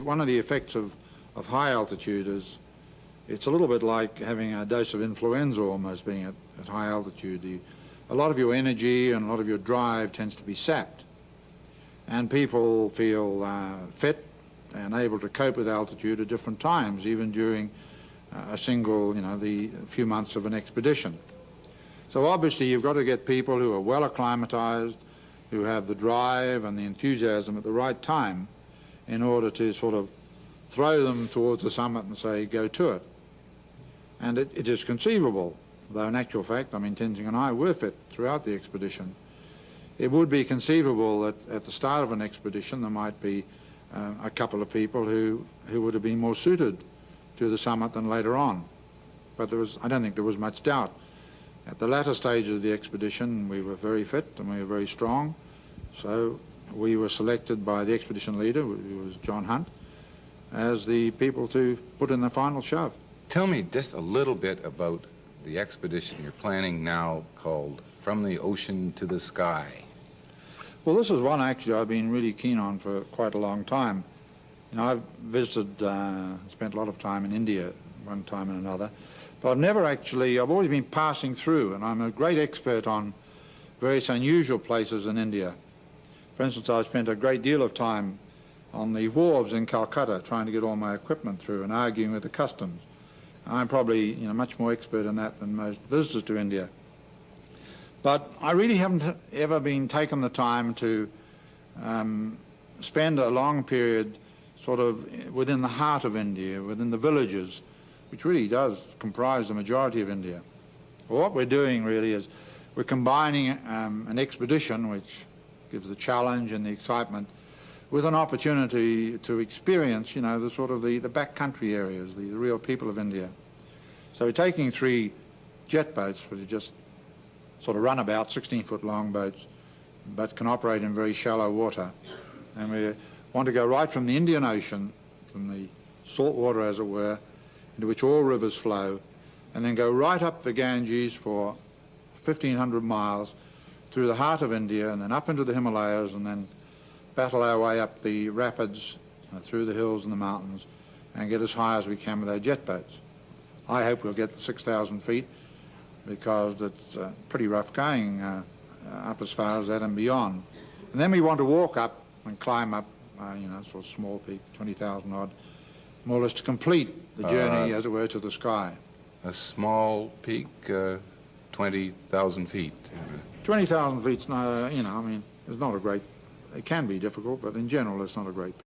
one of the effects of high altitude is it's a little bit like having a dose of influenza almost being at high altitude. A lot of your energy and a lot of your drive tends to be sapped. And people feel fit and able to cope with altitude at different times, even during a single, the few months of an expedition. So obviously you've got to get people who are well acclimatized, who have the drive and the enthusiasm at the right time in order to sort of throw them towards the summit and say, go to it. And it is conceivable, though in actual fact, Tenzing and I were fit throughout the expedition. It would be conceivable that at the start of an expedition there might be a couple of people who would have been more suited to the summit than later on. But I don't think there was much doubt. At the latter stages of the expedition we were very fit and we were very strong, so we were selected by the expedition leader, who was John Hunt, as the people to put in the final shove. Tell me just a little bit about the expedition you're planning now called From the Ocean to the Sky. Well, this is one actually I've been really keen on for quite a long time. I've visited, spent a lot of time in India one time and another, but I've always been passing through, and I'm a great expert on various unusual places in India. For instance, I've spent a great deal of time on the wharves in Calcutta trying to get all my equipment through and arguing with the customs. I'm probably much more expert in that than most visitors to India. But I really haven't ever been taken the time to spend a long period sort of within the heart of India, within the villages, which really does comprise the majority of India. Well, what we're doing really is we're combining an expedition, which gives the challenge and the excitement, with an opportunity to experience, the sort of the backcountry areas, the real people of India. So we're taking 3 jet boats, which are just sort of runabout, 16-foot long boats, but can operate in very shallow water. And we want to go right from the Indian Ocean, from the salt water as it were, into which all rivers flow, and then go right up the Ganges for 1,500 miles through the heart of India and then up into the Himalayas and then battle our way up the rapids, through the hills and the mountains, and get as high as we can with our jet boats. I hope we'll get to 6,000 feet because it's pretty rough going up as far as that and beyond. And then we want to walk up and climb up, sort of small peak, 20,000 odd, more or less to complete the journey, as it were, to the sky. A small peak, 20,000 feet. 20,000 feet's, it's not a great, it can be difficult, but in general it's not a great peak.